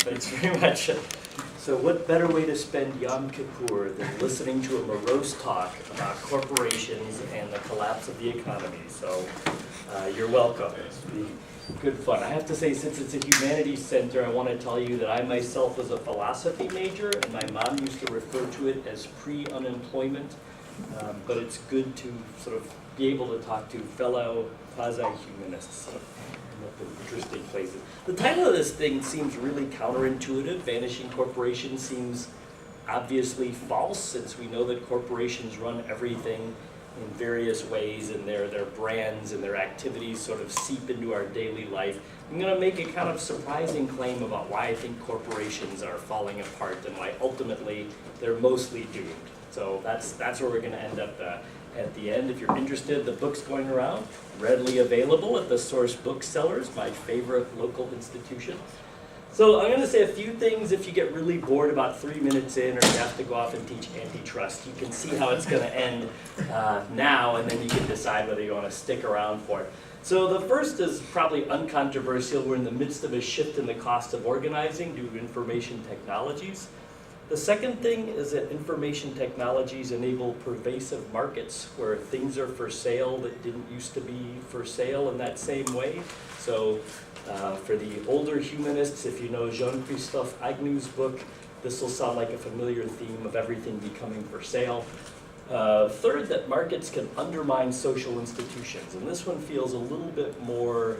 That's very much it. So what better way to spend Yom Kippur than listening to a morose talk about corporations and the collapse of the economy? So you're welcome. It's be good fun. I have to say, since it's a humanities center, I want to tell you that I myself was a philosophy major, and my mom used to refer to it as pre-unemployment. But it's good to sort of be able to talk to fellow quasi-humanists in interesting places. The title of this thing seems really counterintuitive. Vanishing corporations seems obviously false, since we know that corporations run everything in various ways, and their brands and their activities sort of seep into our daily life. I'm going to make a kind of surprising claim about why I think corporations are falling apart and why ultimately they're mostly doomed. So that's where we're going to end up at the end. If you're interested, the book's going around, readily available at the Source Booksellers, my favorite local institution. So I'm going to say a few things. If you get really bored about 3 minutes in, or you have to go off and teach antitrust, you can see how it's going to end now, and then you can decide whether you want to stick around for it. So the first is probably uncontroversial. We're in the midst of a shift in the cost of organizing due to information technologies. The second thing is that information technologies enable pervasive markets where things are for sale that didn't used to be for sale in that same way. So for the older humanists, if you know Jean-Christophe Agnew's book, this will sound like a familiar theme of everything becoming for sale. Third, that markets can undermine social institutions. And this one feels a little bit more,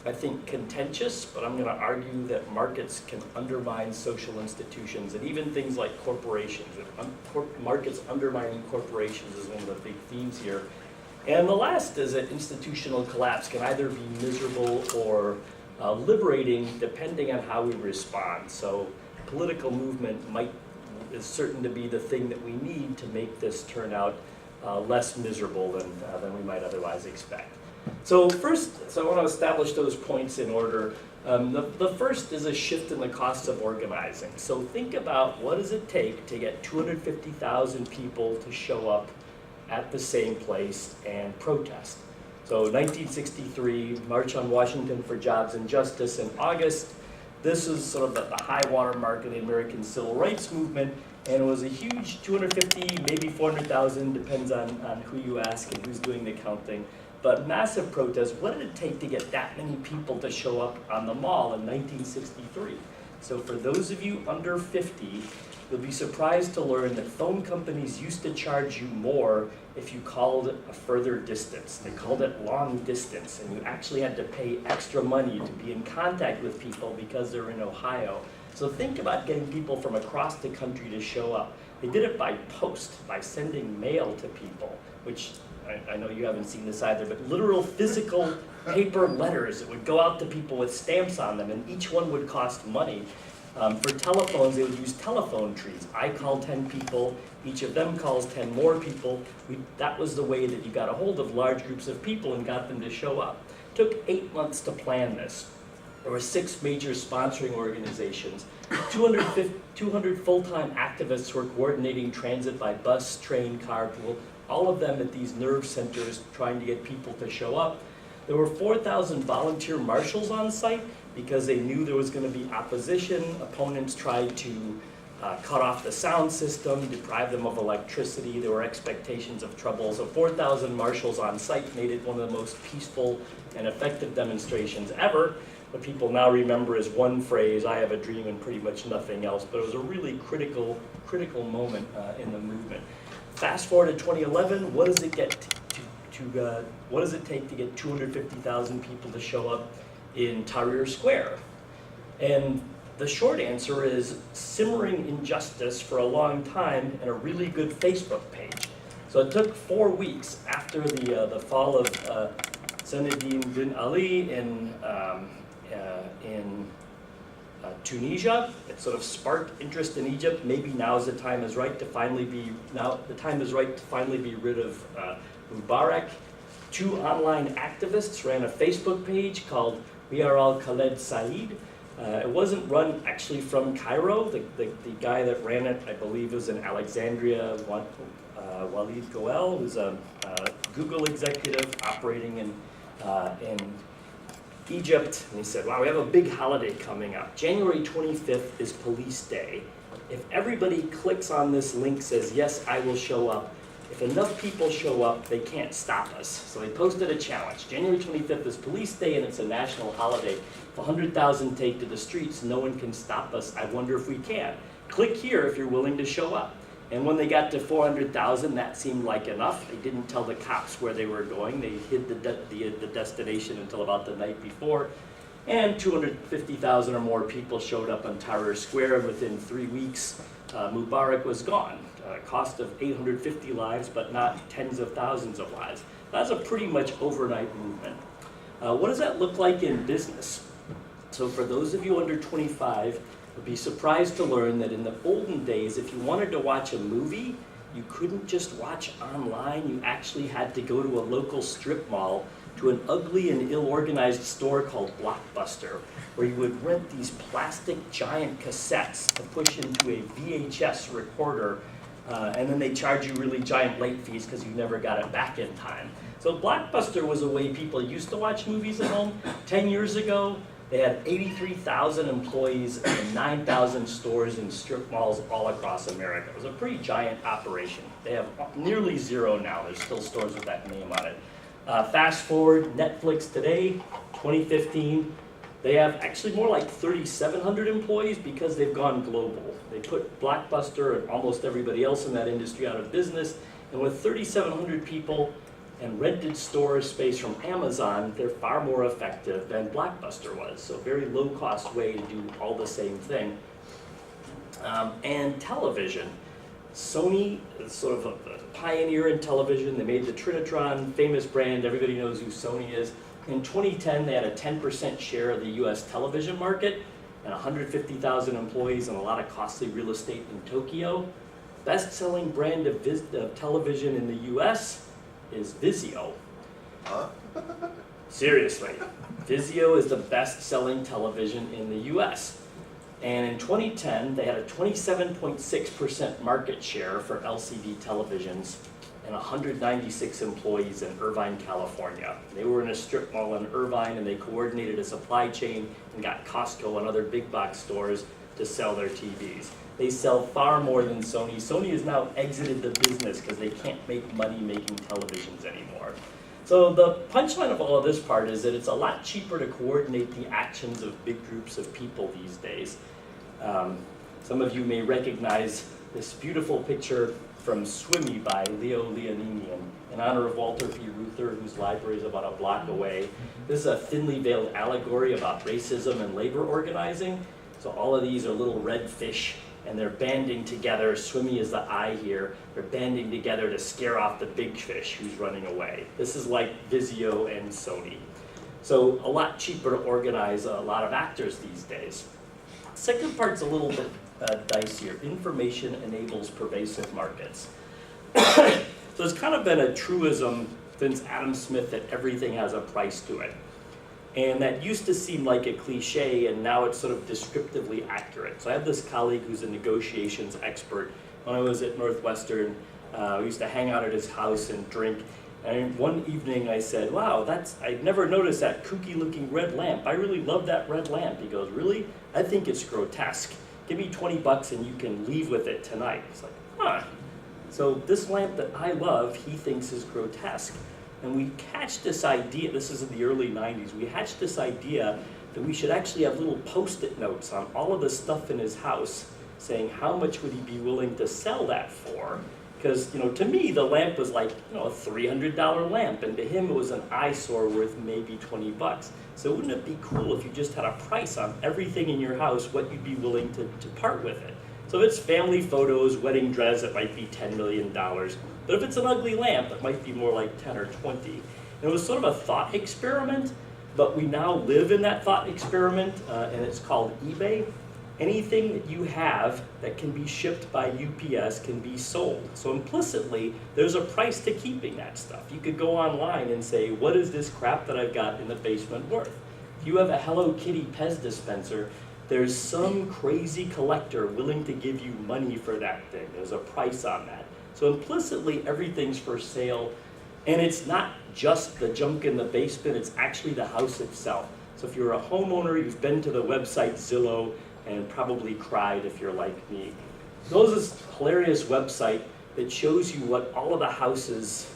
I think, contentious, but I'm going to argue that markets can undermine social institutions, and even things like corporations. Markets undermining corporations is one of the big themes here. And the last is that institutional collapse can either be miserable or liberating, depending on how we respond. So political movement is certain to be the thing that we need to make this turn out less miserable than we might otherwise expect. So first, I want to establish those points in order. The first is a shift in the cost of organizing. So think about, what does it take to get 250,000 people to show up at the same place and protest? So 1963, March on Washington for Jobs and Justice in August. This is sort of the high water mark of the American Civil Rights Movement, and it was a huge 250, maybe 400,000, depends on who you ask and who's doing the counting. But massive protests. What did it take to get that many people to show up on the mall in 1963? So for those of you under 50, you'll be surprised to learn that phone companies used to charge you more if you called a further distance. They called it long distance, and you actually had to pay extra money to be in contact with people because they're in Ohio. So think about getting people from across the country to show up. They did it by post, by sending mail to people, which I know you haven't seen this either, but literal physical paper letters that would go out to people with stamps on them, and each one would cost money. For telephones, they would use telephone trees. I call 10 people, each of them calls 10 more people. That was the way that you got a hold of large groups of people and got them to show up. It took 8 months to plan this. There were 6 major sponsoring organizations. 200 full-time activists were coordinating transit by bus, train, carpool, all of them at these nerve centers trying to get people to show up. There were 4,000 volunteer marshals on site because they knew there was going to be opposition. Opponents tried to cut off the sound system, deprive them of electricity. There were expectations of trouble. So 4,000 marshals on site made it one of the most peaceful and effective demonstrations ever. What people now remember is one phrase, "I have a dream," and pretty much nothing else. But it was a really critical moment in the movement. Fast forward to 2011, what does it take to get 250,000 people to show up in Tahrir Square? And the short answer is simmering injustice for a long time and a really good Facebook page. So it took 4 weeks after the fall of Zinedine bin Ali in Tunisia. It sort of sparked interest in Egypt. Maybe now's the time is right to finally be rid of Mubarak. 2 online activists ran a Facebook page called "We Are All Khaled Said." It wasn't run actually from Cairo. The guy that ran it, I believe, was in Alexandria. Walid Goel, who's a Google executive operating in Egypt, and he said, wow, we have a big holiday coming up. January 25th is Police Day. If everybody clicks on this link, says, yes, I will show up, if enough people show up, they can't stop us. So they posted a challenge. January 25th is Police Day and it's a national holiday. If 100,000 take to the streets, no one can stop us. I wonder if we can. Click here if you're willing to show up. And when they got to 400,000, that seemed like enough. They didn't tell the cops where they were going. They hid the destination until about the night before. And 250,000 or more people showed up on Tahrir Square, and within 3 weeks, Mubarak was gone. Cost of 850 lives, but not tens of thousands of lives. That's a pretty much overnight movement. What does that look like in business? So for those of you under 25, you'll be surprised to learn that in the olden days, if you wanted to watch a movie, you couldn't just watch online. You actually had to go to a local strip mall, to an ugly and ill-organized store called Blockbuster, where you would rent these plastic giant cassettes to push into a VHS recorder, and then they charge you really giant late fees because you never got it back in time. So Blockbuster was a way people used to watch movies at home. 10 years ago, they had 83,000 employees and 9,000 stores in strip malls all across America. It was a pretty giant operation. They have nearly zero now. There's still stores with that name on it. Fast forward, Netflix today, 2015, they have actually more like 3,700 employees because they've gone global. They put Blockbuster and almost everybody else in that industry out of business, and with 3,700 people and rented storage space from Amazon, they're far more effective than Blockbuster was. So very low cost way to do all the same thing. And television. Sony is sort of a pioneer in television. They made the Trinitron, famous brand. Everybody knows who Sony is. In 2010, they had a 10% share of the US television market and 150,000 employees and a lot of costly real estate in Tokyo. Best-selling brand of television in the US is Vizio. Huh? Seriously. Vizio is the best-selling television in the US. And in 2010, they had a 27.6% market share for LCD televisions and 196 employees in Irvine, California. They were in a strip mall in Irvine, and they coordinated a supply chain and got Costco and other big box stores to sell their TVs. They sell far more than Sony. Sony has now exited the business because they can't make money making televisions anymore. So the punchline of all of this part is that it's a lot cheaper to coordinate the actions of big groups of people these days. Some of you may recognize this beautiful picture from Swimmy by Leo Leoninian in honor of Walter P. Reuther, whose library is about a block away. This is a thinly veiled allegory about racism and labor organizing. So all of these are little red fish, and they're banding together. Swimmy is the eye here. They're banding together to scare off the big fish who's running away. This is like Vizio and Sony. So a lot cheaper to organize a lot of actors these days. Second part's a little bit dicier. Information enables pervasive markets. So it's kind of been a truism since Adam Smith that everything has a price to it. And that used to seem like a cliche, and now it's sort of descriptively accurate. So I have this colleague who's a negotiations expert. When I was at Northwestern, we used to hang out at his house and drink. And one evening I said, wow, I'd never noticed that kooky looking red lamp. I really love that red lamp. He goes, really? I think it's grotesque. Give me 20 bucks and you can leave with it tonight. It's like, huh. So this lamp that I love, he thinks is grotesque. And we hatched this idea, this is in the early 90s, we hatched this idea that we should actually have little post-it notes on all of the stuff in his house saying how much would he be willing to sell that for. Because, to me, the lamp was like, a $300 lamp, and to him it was an eyesore worth maybe 20 bucks. So wouldn't it be cool if you just had a price on everything in your house, what you'd be willing to part with it? So if it's family photos, wedding dress, it might be $10 million. But if it's an ugly lamp, it might be more like 10 or 20. And it was sort of a thought experiment, but we now live in that thought experiment, and it's called eBay. Anything that you have that can be shipped by UPS can be sold. So implicitly, there's a price to keeping that stuff. You could go online and say, what is this crap that I've got in the basement worth? If you have a Hello Kitty Pez dispenser, there's some crazy collector willing to give you money for that thing. There's a price on that. So implicitly, everything's for sale. And it's not just the junk in the basement, it's actually the house itself. So if you're a homeowner, you've been to the website Zillow and probably cried if you're like me. Those is a hilarious website that shows you what all of the houses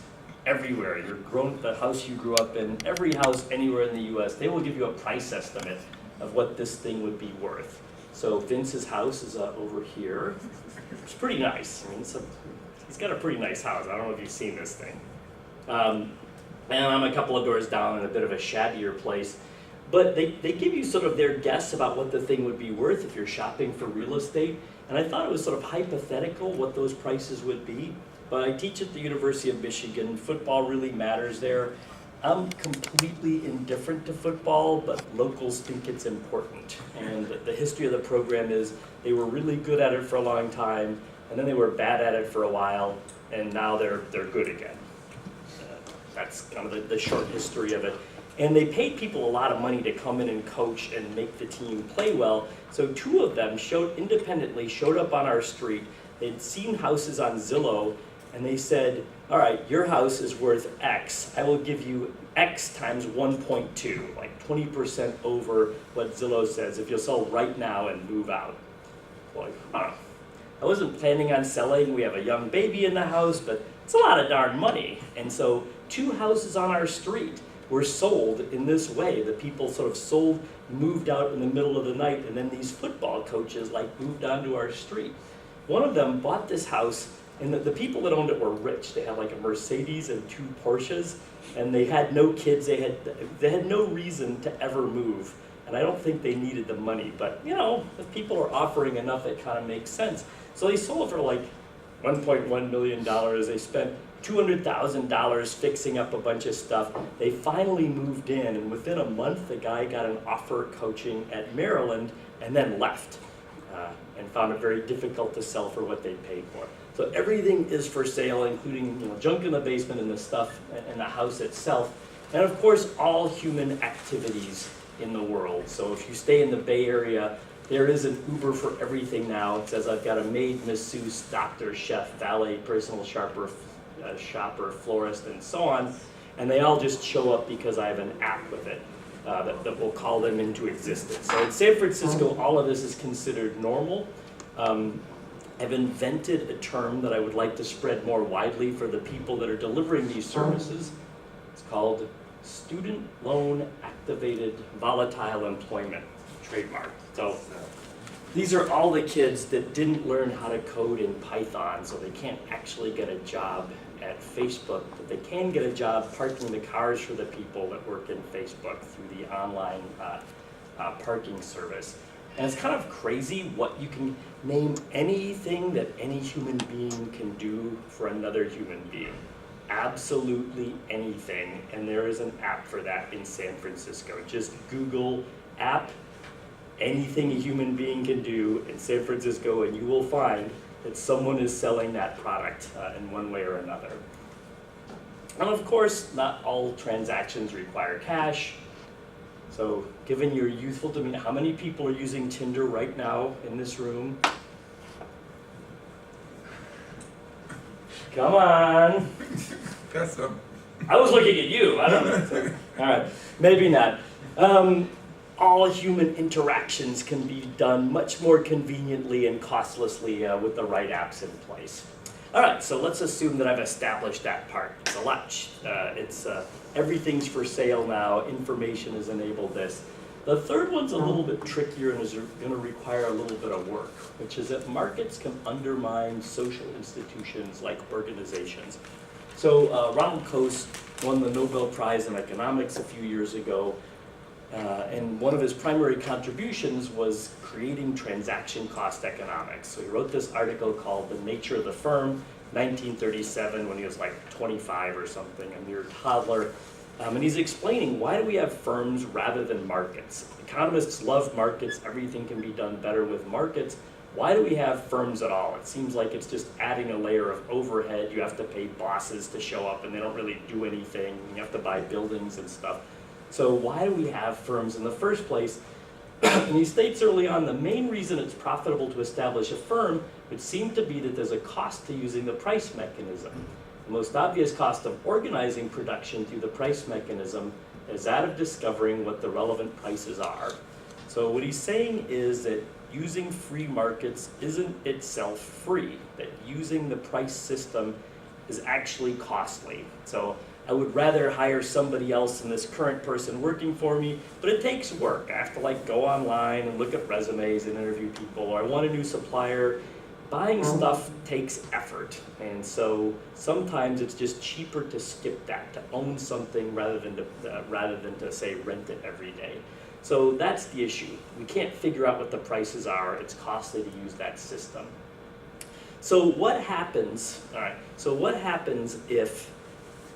everywhere, the house you grew up in, every house anywhere in the US, they will give you a price estimate of what this thing would be worth. So Vince's house is over here. It's pretty nice. I mean, he's got a pretty nice house. I don't know if you've seen this thing. And I'm a couple of doors down in a bit of a shabbier place. But they give you sort of their guess about what the thing would be worth if you're shopping for real estate. And I thought it was sort of hypothetical what those prices would be. But I teach at the University of Michigan. Football really matters there. I'm completely indifferent to football, but locals think it's important. And the history of the program is they were really good at it for a long time, and then they were bad at it for a while, and now they're good again. That's kind of the short history of it. And they paid people a lot of money to come in and coach and make the team play well. So two of them independently showed up on our street. They'd seen houses on Zillow, and they said, all right, your house is worth X. I will give you X times 1.2, like 20% over what Zillow says if you'll sell right now and move out. Like, I wasn't planning on selling. We have a young baby in the house, but it's a lot of darn money. And so two houses on our street were sold in this way. The people sort of moved out in the middle of the night, and then these football coaches moved onto our street. One of them bought this house, and the people that owned it were rich. They had like a Mercedes and 2 Porsches, and they had no kids. They had no reason to ever move, and I don't think they needed the money. But you know, if people are offering enough, it kind of makes sense. So they sold for like $1.1 million. They spent $200,000 fixing up a bunch of stuff. They finally moved in, and within a month, the guy got an offer coaching at Maryland and then left and found it very difficult to sell for what they paid for. So everything is for sale, including junk in the basement and the stuff in the house itself. And of course, all human activities in the world. So if you stay in the Bay Area, there is an Uber for everything now. It says I've got a maid, masseuse, doctor, chef, valet, personal shopper, florist, and so on. And they all just show up because I have an app with it that will call them into existence. So in San Francisco, all of this is considered normal. I've invented a term that I would like to spread more widely for the people that are delivering these services. It's called Student Loan Activated Volatile Employment, trademark. So these are all the kids that didn't learn how to code in Python, so they can't actually get a job at Facebook, but they can get a job parking the cars for the people that work in Facebook through the online parking service. And it's kind of crazy what you can name anything that any human being can do for another human being. Absolutely anything, and there is an app for that in San Francisco. Just Google app, anything a human being can do in San Francisco, and you will find that someone is selling that product in one way or another. And of course, not all transactions require cash. So given your youthful demeanor, how many people are using Tinder right now in this room? Come on. I was looking at you, I don't know. All right, maybe not. All human interactions can be done much more conveniently and costlessly with the right apps in place. All right, so let's assume that I've established that part. It's a lot. Everything's for sale now. Information has enabled this. The third one's a little bit trickier and is going to require a little bit of work, which is that markets can undermine social institutions like organizations. So Ronald Coase won the Nobel Prize in Economics a few years ago. And one of his primary contributions was creating transaction cost economics. So he wrote this article called The Nature of the Firm, 1937, when he was like 25 or something, a mere toddler. And he's explaining, why do we have firms rather than markets? Economists love markets. Everything can be done better with markets. Why do we have firms at all? It seems like it's just adding a layer of overhead. You have to pay bosses to show up, and they don't really do anything. You have to buy buildings and stuff. So why do we have firms in the first place? And he states early on, the main reason it's profitable to establish a firm would seem to be that there's a cost to using the price mechanism. The most obvious cost of organizing production through the price mechanism is that of discovering what the relevant prices are. So what he's saying is that using free markets isn't itself free, that using the price system is actually costly. So I would rather hire somebody else than this current person working for me, but it takes work. I have to like go online and look at resumes and interview people, or I want a new supplier. Buying stuff takes effort, and so sometimes it's just cheaper to skip that, to own something rather than to say rent it every day. So that's the issue. We can't figure out what the prices are. It's costly to use that system. So what happens? All right. So what happens if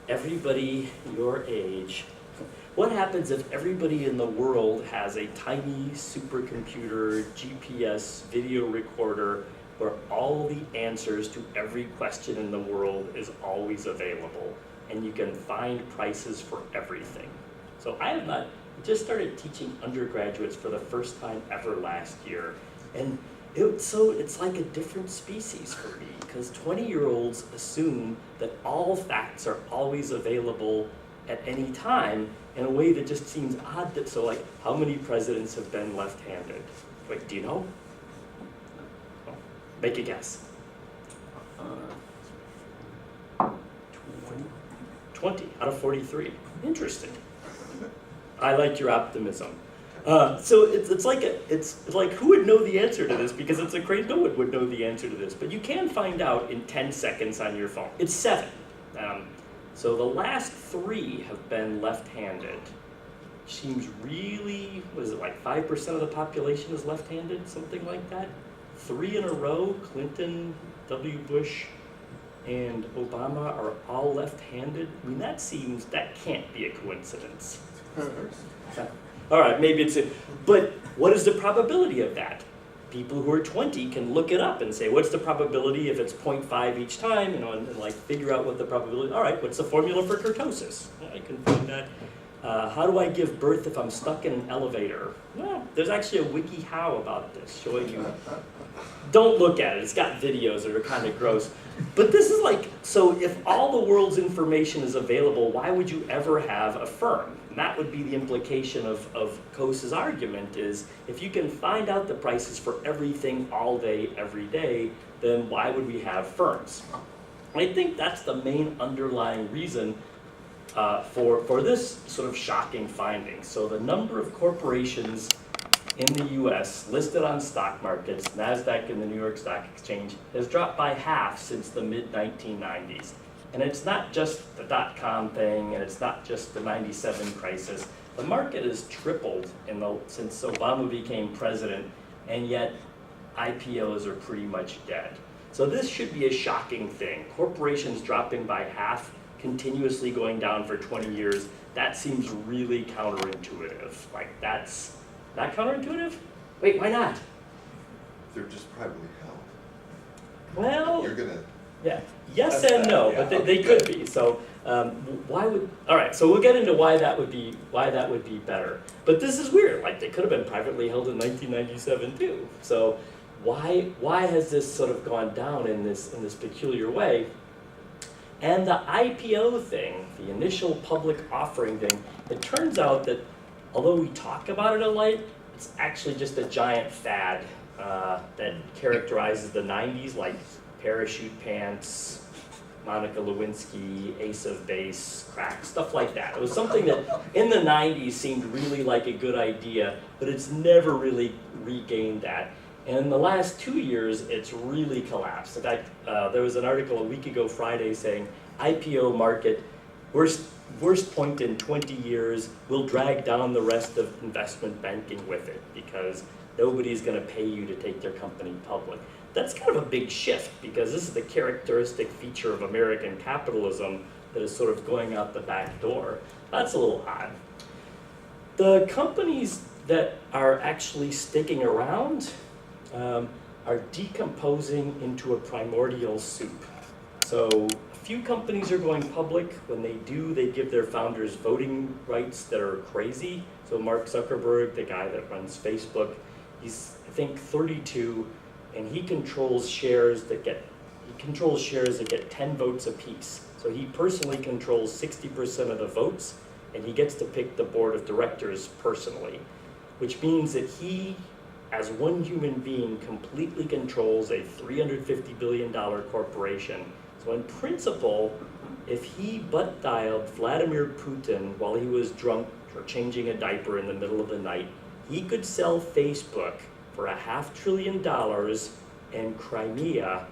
everybody your age? What happens if everybody in the world has a tiny supercomputer, GPS, video recorder, where all the answers to every question in the world is always available, and you can find prices for everything? So I just started teaching undergraduates for the first time ever last year, and it's like a different species for me, because 20-year-olds assume that all facts are always available at any time in a way that just seems odd. That so like, how many presidents have been left-handed? Wait, do you know? Make a guess. 20 out of 43. Interesting. I like your optimism. So it's like who would know the answer to this? Because it's a crazy, no one would know the answer to this. But you can find out in 10 seconds on your phone. It's 7. So the last 3 have been left-handed. Seems really, what is it, like 5% of the population is left-handed, something like that? 3 in a row, Clinton, W. Bush, and Obama are all left-handed. I mean, that can't be a coincidence. All right, maybe it's but what is the probability of that? People who are 20 can look it up and say, what's the probability if it's 0.5 each time, and like figure out what the probability, all right, what's the formula for kurtosis? I can find that. How do I give birth if I'm stuck in an elevator? Well, there's actually a wiki how about this, showing you. Don't look at it, it's got videos that are kind of gross. But this is like, so if all the world's information is available, why would you ever have a firm? And that would be the implication of Coase's argument is, if you can find out the prices for everything all day, every day, then why would we have firms? I think that's the main underlying reason for this sort of shocking finding. So the number of corporations in the US listed on stock markets, NASDAQ and the New York Stock Exchange, has dropped by half since the mid-1990s. And it's not just the dot-com thing, and it's not just the 97 crisis. The market has tripled since Obama became president, and yet IPOs are pretty much dead. So this should be a shocking thing. Corporations dropping by half, continuously going down for 20 years, that seems really counterintuitive. Like, that's not counterintuitive? Wait, why not? They're just privately held. Well, You're gonna. Yeah, yes and no, yeah, but they could be. So why would? All right, so we'll get into why that would be better. But this is weird. Like, they could have been privately held in 1997 too. So why has this sort of gone down in this peculiar way? And the IPO thing, the initial public offering thing, it turns out that although we talk about it a lot, it's actually just a giant fad that characterizes the 90s, like parachute pants, Monica Lewinsky, Ace of Base, crack, stuff like that. It was something that in the 90s seemed really like a good idea, but it's never really regained that. And in the last 2 years, it's really collapsed. In fact, there was an article a week ago Friday saying, IPO market, worst point in 20 years, will drag down the rest of investment banking with it, because nobody's gonna pay you to take their company public. That's kind of a big shift, because this is the characteristic feature of American capitalism that is sort of going out the back door. That's a little odd. The companies that are actually sticking around are decomposing into a primordial soup. So a few companies are going public. When they do, they give their founders voting rights that are crazy. So Mark Zuckerberg, the guy that runs Facebook, he's, I think, 32, and he controls shares that get 10 votes apiece. So he personally controls 60% of the votes, and he gets to pick the board of directors personally, which means that he, as one human being, completely controls a $350 billion corporation. So in principle, if he butt dialed Vladimir Putin while he was drunk or changing a diaper in the middle of the night, he could sell Facebook for $500 billion in Crimea,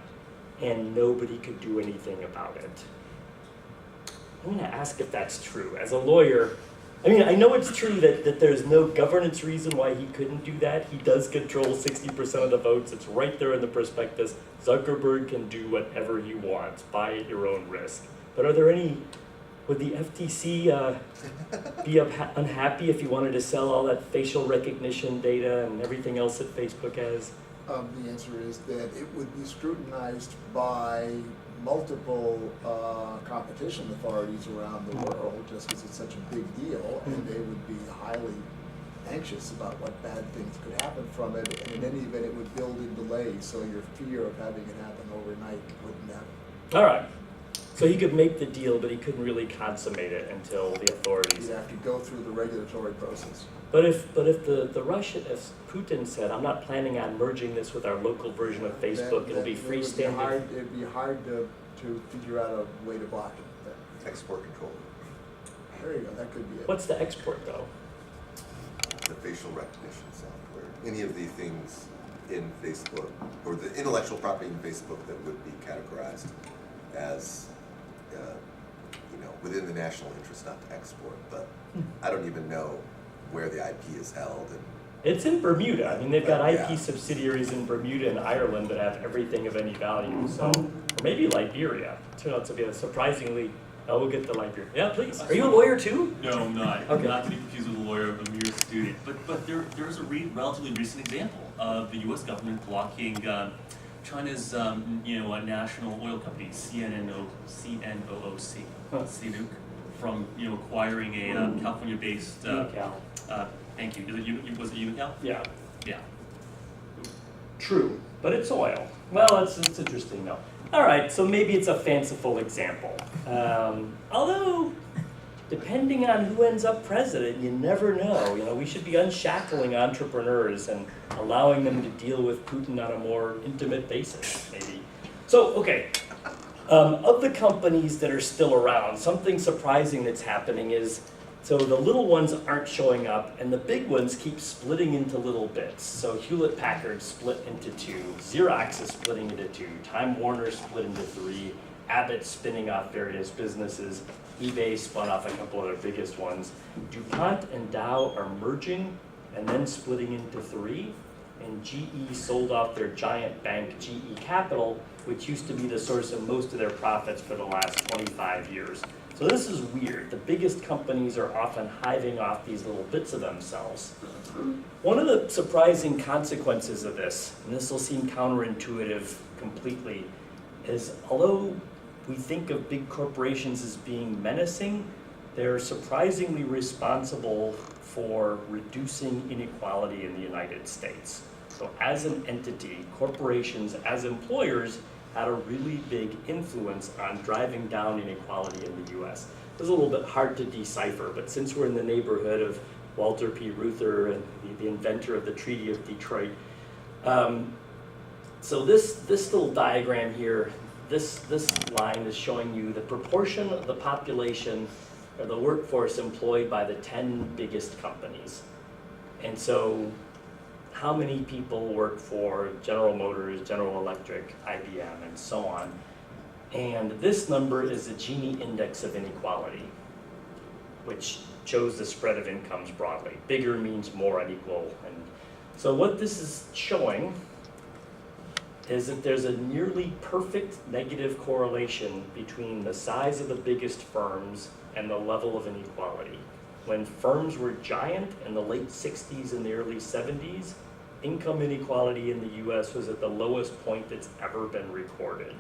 and nobody could do anything about it. I'm going to ask if that's true. As a lawyer, I mean, I know it's true that there's no governance reason why he couldn't do that. He does control 60% of the votes. It's right there in the prospectus. Zuckerberg can do whatever he wants. Buy at your own risk. But are there any, would the FTC be unhappy if you wanted to sell all that facial recognition data and everything else that Facebook has? The answer is that it would be scrutinized by multiple competition authorities around the world, just because it's such a big deal, and they would be highly anxious about what bad things could happen from it, and in any event it would build in delays, so your fear of having it happen overnight wouldn't happen. All right. So he could make the deal, but he couldn't really consummate it until the authorities. You'd have to go through the regulatory process. But if the Russian, if Putin said, I'm not planning on merging this with our local version of Facebook, it'll be freestanding. It'd be hard to figure out a way to block it. Export control, There you go, that could be it. What's the export though? the facial recognition software, any of the things in Facebook, or the intellectual property in Facebook that would be categorized as, within the national interest not to export, but I don't even know where the IP is held. And It's in Bermuda. I mean, they've got IP Yeah. subsidiaries in Bermuda and Ireland that have everything of any value. So, or maybe Liberia. Turned out to be a surprisingly. Oh, we'll get to Liberia. Yeah, please. Are you a lawyer too? No, I'm not. Okay. Not to be confused with a lawyer, a mere student. But there's a relatively recent example of the U.S. government blocking China's a national oil company, CNOOC, CNOOC, from acquiring a California-based. Cal. Thank you. Was it Unical? Yeah. Yeah. True, but it's oil. Well, it's interesting though. All right, so maybe it's a fanciful example. Although, depending on who ends up president, you never know. We should be unshackling entrepreneurs and allowing them to deal with Putin on a more intimate basis, maybe. So, okay, of the companies that are still around, something surprising that's happening is, so the little ones aren't showing up, and the big ones keep splitting into little bits. So Hewlett-Packard split into 2, Xerox is splitting into 2, Time Warner split into 3, Abbott's spinning off various businesses, eBay spun off a couple of their biggest ones. DuPont and Dow are merging and then splitting into 3, and GE sold off their giant bank, GE Capital, which used to be the source of most of their profits for the last 25 years. So this is weird. The biggest companies are often hiving off these little bits of themselves. One of the surprising consequences of this, and this will seem counterintuitive completely, is although we think of big corporations as being menacing, they're surprisingly responsible for reducing inequality in the United States. So as an entity, corporations as employers had a really big influence on driving down inequality in the US. It was a little bit hard to decipher, but since we're in the neighborhood of Walter P. Reuther and the inventor of the Treaty of Detroit, so this little diagram here, this line is showing you the proportion of the population or the workforce employed by the 10 biggest companies. And so how many people work for General Motors, General Electric, IBM, and so on. And this number is the Gini index of inequality, which shows the spread of incomes broadly. Bigger means more unequal. And so what this is showing is that there's a nearly perfect negative correlation between the size of the biggest firms and the level of inequality. When firms were giant in the late 60s and the early 70s, income inequality in the US was at the lowest point that's ever been recorded.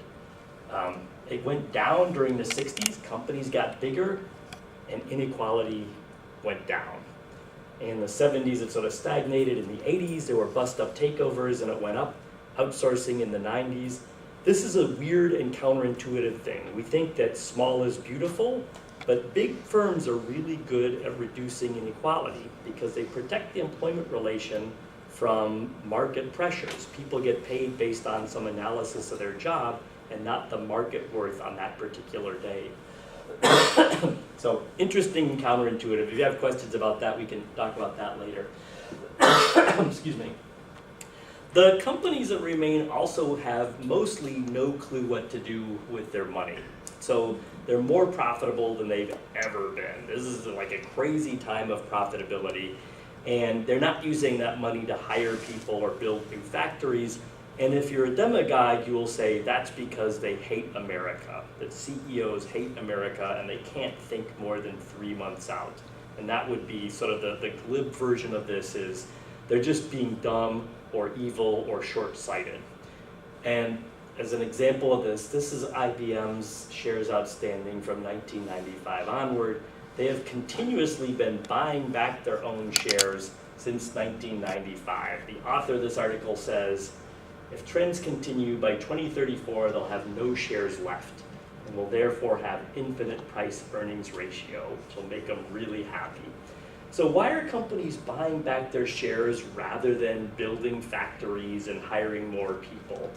It went down during the 60s, companies got bigger, and inequality went down. In the 70s, it sort of stagnated. In the 80s, there were bust-up takeovers, and it went up, outsourcing in the 90s. This is a weird and counterintuitive thing. We think that small is beautiful, But big firms are really good at reducing inequality because they protect the employment relation from market pressures. People get paid based on some analysis of their job and not the market worth on that particular day. So interesting and counterintuitive. If you have questions about that, we can talk about that later. Excuse me. The companies that remain also have mostly no clue what to do with their money. So they're more profitable than they've ever been. This is like a crazy time of profitability, and they're not using that money to hire people or build new factories. And if you're a demagogue, you will say that's because they hate America, that CEOs hate America and they can't think more than 3 months out. And that would be sort of the glib version of this is they're just being dumb or evil or short-sighted. And as an example of this is IBM's shares outstanding from 1995 onward. They have continuously been buying back their own shares since 1995. The author of this article says, if trends continue, by 2034 they'll have no shares left and will therefore have infinite price earnings ratio, which will make them really happy. So why are companies buying back their shares rather than building factories and hiring more people?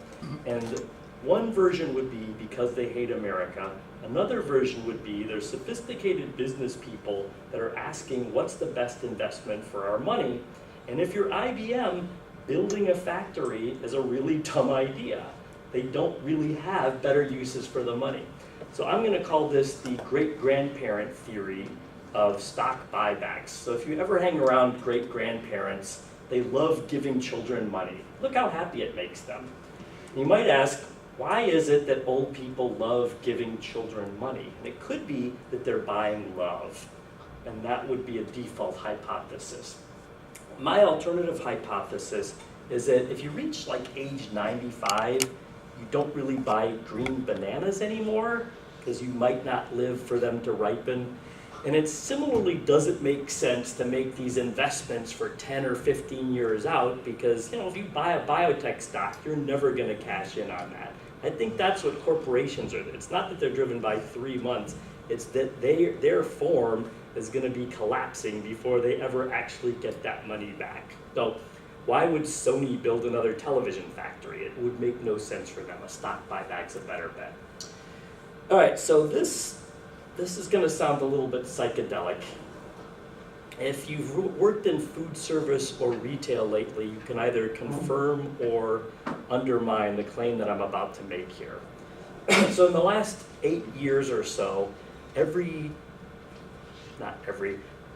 And one version would be because they hate America. Another version would be they're sophisticated business people that are asking what's the best investment for our money. And if you're IBM, building a factory is a really dumb idea. They don't really have better uses for the money. So I'm going to call this the great-grandparent theory of stock buybacks. So if you ever hang around great-grandparents, they love giving children money. Look how happy it makes them. You might ask, why is it that old people love giving children money? And it could be that they're buying love, and that would be a default hypothesis. My alternative hypothesis is that if you reach like age 95, you don't really buy green bananas anymore because you might not live for them to ripen. And it similarly doesn't make sense to make these investments for 10 or 15 years out because, if you buy a biotech stock, you're never going to cash in on that. I think that's what corporations are. It's not that they're driven by 3 months. It's that their form is going to be collapsing before they ever actually get that money back. So why would Sony build another television factory? It would make no sense for them. A stock buyback's a better bet. All right, so this is going to sound a little bit psychedelic. If you've worked in food service or retail lately, you can either confirm or undermine the claim that I'm about to make here. So in the last 8 years or so,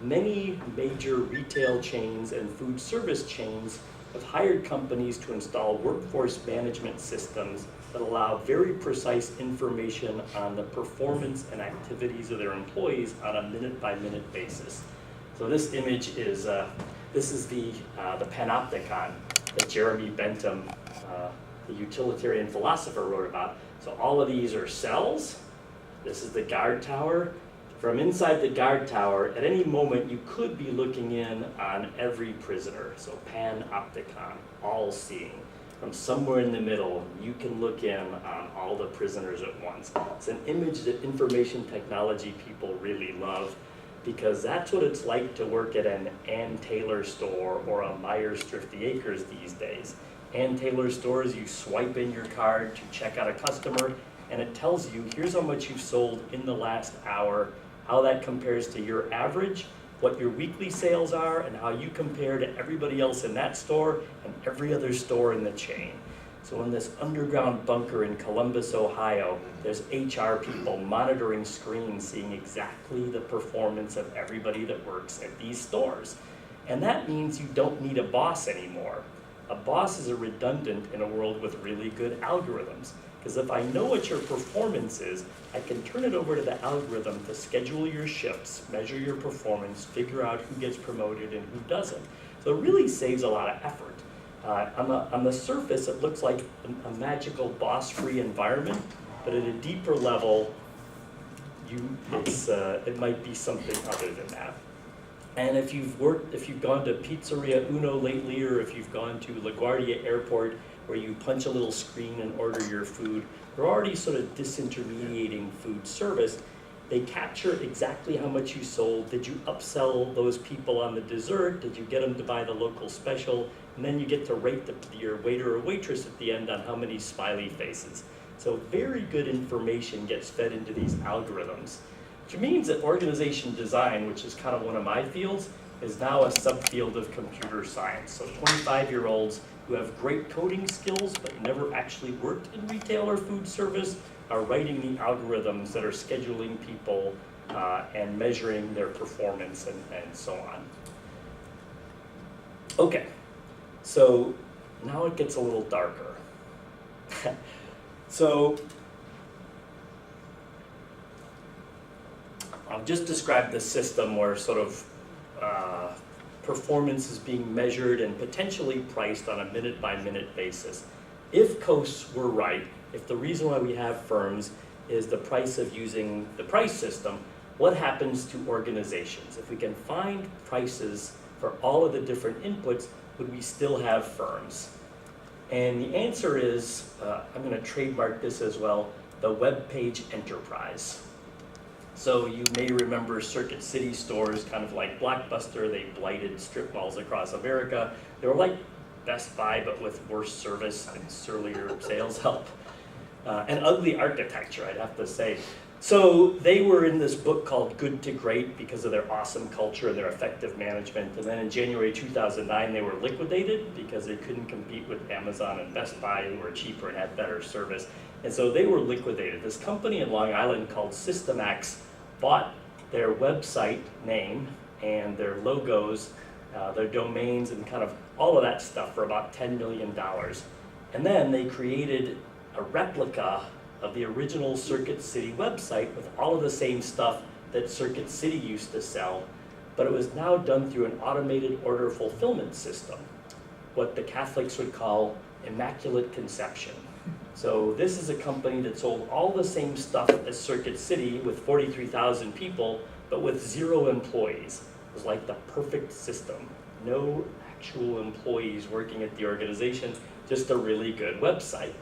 many major retail chains and food service chains have hired companies to install workforce management systems that allow very precise information on the performance and activities of their employees on a minute-by-minute basis. So this image is the panopticon that Jeremy Bentham, the utilitarian philosopher, wrote about. So all of these are cells. This is the guard tower. From inside the guard tower, at any moment you could be looking in on every prisoner. So panopticon, all seeing. From somewhere in the middle, you can look in on all the prisoners at once. It's an image that information technology people really love because that's what it's like to work at an Ann Taylor store or a Myers Thrifty Acres these days. Ann Taylor stores, you swipe in your card to check out a customer, and it tells you, here's how much you've sold in the last hour, how that compares to your average, what your weekly sales are, and how you compare to everybody else in that store and every other store in the chain. So in this underground bunker in Columbus, Ohio, there's HR people monitoring screens, seeing exactly the performance of everybody that works at these stores. And that means you don't need a boss anymore. A boss is a redundant in a world with really good algorithms. Because if I know what your performance is, I can turn it over to the algorithm to schedule your shifts, measure your performance, figure out who gets promoted and who doesn't. So it really saves a lot of effort. On the surface, it looks like a magical boss-free environment, but at a deeper level, it might be something other than that. And if you've gone to Pizzeria Uno lately, or if you've gone to LaGuardia Airport, where you punch a little screen and order your food, you're already sort of disintermediating food service. They capture exactly how much you sold. Did you upsell those people on the dessert? Did you get them to buy the local special? And then you get to rate your waiter or waitress at the end on how many smiley faces. So very good information gets fed into these algorithms, which means that organization design, which is kind of one of my fields, is now a subfield of computer science. So 25-year-olds who have great coding skills but never actually worked in retail or food service are writing the algorithms that are scheduling people and measuring their performance and so on. Okay, so now it gets a little darker. So I'll just describe the system where sort of performance is being measured and potentially priced on a minute-by-minute basis. If costs were right, if the reason why we have firms is the price of using the price system, what happens to organizations? If we can find prices for all of the different inputs, would we still have firms? And the answer is, I'm going to trademark this as well, the Webpage Enterprise. So you may remember Circuit City stores, kind of like Blockbuster. They blighted strip malls across America. They were like Best Buy, but with worse service and surlier sales help. And ugly architecture, I'd have to say. So they were in this book called Good to Great because of their awesome culture and their effective management. And then in January 2009, they were liquidated because they couldn't compete with Amazon and Best Buy, who were cheaper and had better service. And so they were liquidated. This company in Long Island called SystemX bought their website name and their logos, their domains, and kind of all of that stuff for about $10 million. And then they created a replica of the original Circuit City website with all of the same stuff that Circuit City used to sell, but it was now done through an automated order fulfillment system, what the Catholics would call Immaculate Conception. So this is a company that sold all the same stuff as Circuit City with 43,000 people, but with 0 employees. It was like the perfect system. No actual employees working at the organization, just a really good website.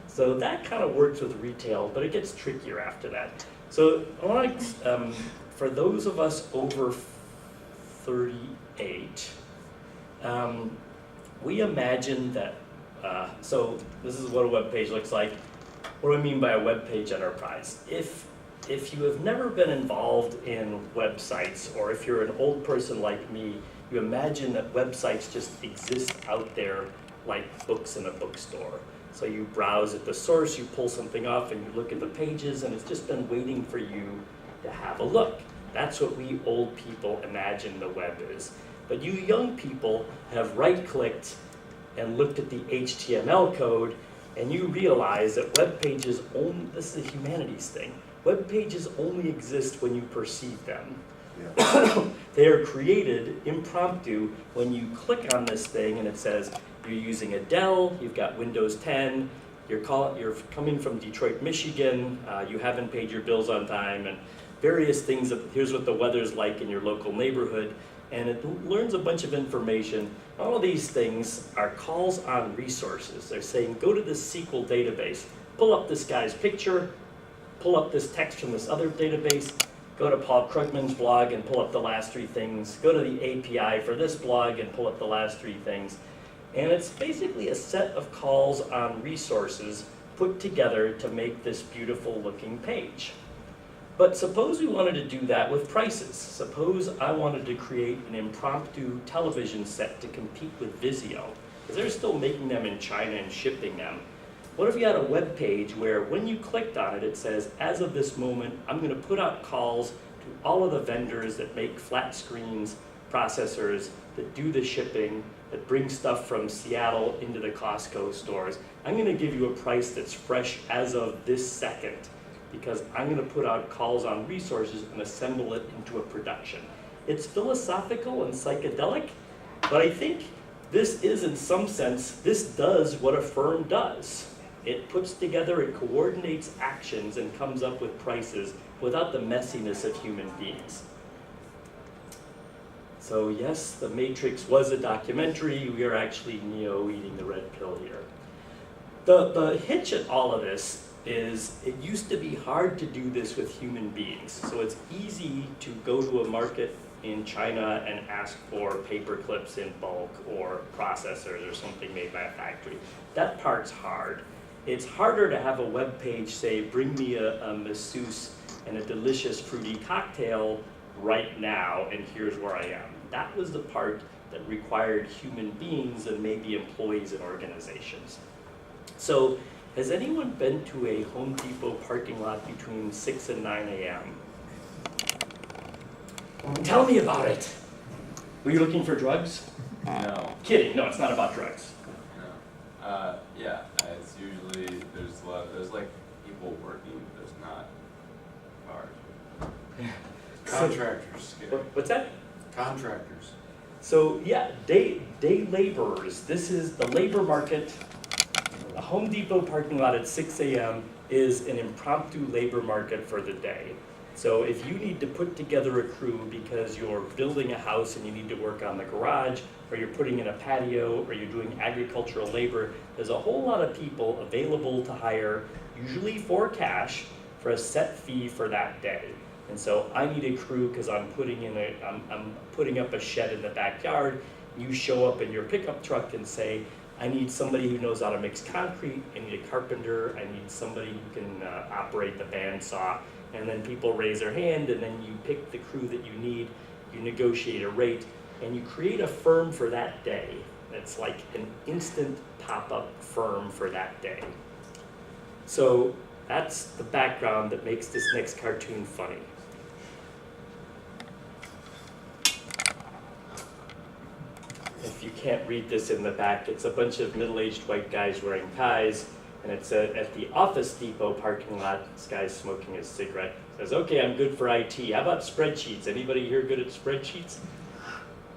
So that kind of works with retail, but it gets trickier after that. So I want to, for those of us over 38, we imagine that, so this is what a web page looks like. What do I mean by a Webpage Enterprise? If you have never been involved in websites, or if you're an old person like me, you imagine that websites just exist out there like books in a bookstore. So you browse at the source, you pull something off, and you look at the pages, and it's just been waiting for you to have a look. That's what we old people imagine the web is. But you young people have right-clicked and looked at the HTML code, and you realize that web pages only, this is a humanities thing, web pages only exist when you perceive them. Yeah. They are created impromptu when you click on this thing and it says, you're using a Dell, you've got Windows 10, you're coming from Detroit, Michigan, you haven't paid your bills on time, and various things. Here's what the weather's like in your local neighborhood, and it learns a bunch of information. All of these things are calls on resources. They're saying, go to this SQL database, pull up this guy's picture, pull up this text from this other database, go to Paul Krugman's blog and pull up the last 3 things, go to the API for this blog and pull up the last 3 things. And it's basically a set of calls on resources put together to make this beautiful looking page. But suppose we wanted to do that with prices. Suppose I wanted to create an impromptu television set to compete with Vizio, because they're still making them in China and shipping them. What if you had a web page where when you clicked on it, it says, as of this moment, I'm going to put out calls to all of the vendors that make flat screens, processors, that do the shipping, that bring stuff from Seattle into the Costco stores. I'm going to give you a price that's fresh as of this second, because I'm going to put out calls on resources and assemble it into a production. It's philosophical and psychedelic, but I think this is, in some sense, this does what a firm does. It puts together, it coordinates actions and comes up with prices without the messiness of human beings. So yes, The Matrix was a documentary. We are actually Neo eating the red pill here. The hitch at all of this is it used to be hard to do this with human beings. So it's easy to go to a market in China and ask for paper clips in bulk or processors or something made by a factory. That part's hard. It's harder to have a web page say, bring me a masseuse and a delicious fruity cocktail right now, and here's where I am. That was the part that required human beings and maybe employees and organizations. So has anyone been to a Home Depot parking lot between 6 and 9 a.m.? Tell me about it. Were you looking for drugs? No, Kidding, no, it's not about drugs. no. Yeah, it's usually, there's like people working, there's not cars. Contractors, scary. What's that? Contractors. So yeah, day laborers. This is the labor market. A Home Depot parking lot at 6 a.m. is an impromptu labor market for the day. So if you need to put together a crew because you're building a house and you need to work on the garage, or you're putting in a patio, or you're doing agricultural labor, there's a whole lot of people available to hire, usually for cash, for a set fee for that day. And so I need a crew because I'm putting up a shed in the backyard. You show up in your pickup truck and say, I need somebody who knows how to mix concrete, I need a carpenter, I need somebody who can operate the bandsaw. And then people raise their hand, and then you pick the crew that you need, you negotiate a rate, and you create a firm for that day. It's like an instant pop-up firm for that day. So that's the background that makes this next cartoon funny. If you can't read this in the back, it's a bunch of middle-aged white guys wearing ties, and it's at the Office Depot parking lot. This guy's smoking his cigarette. Says, okay, I'm good for IT. How about spreadsheets? Anybody here good at spreadsheets?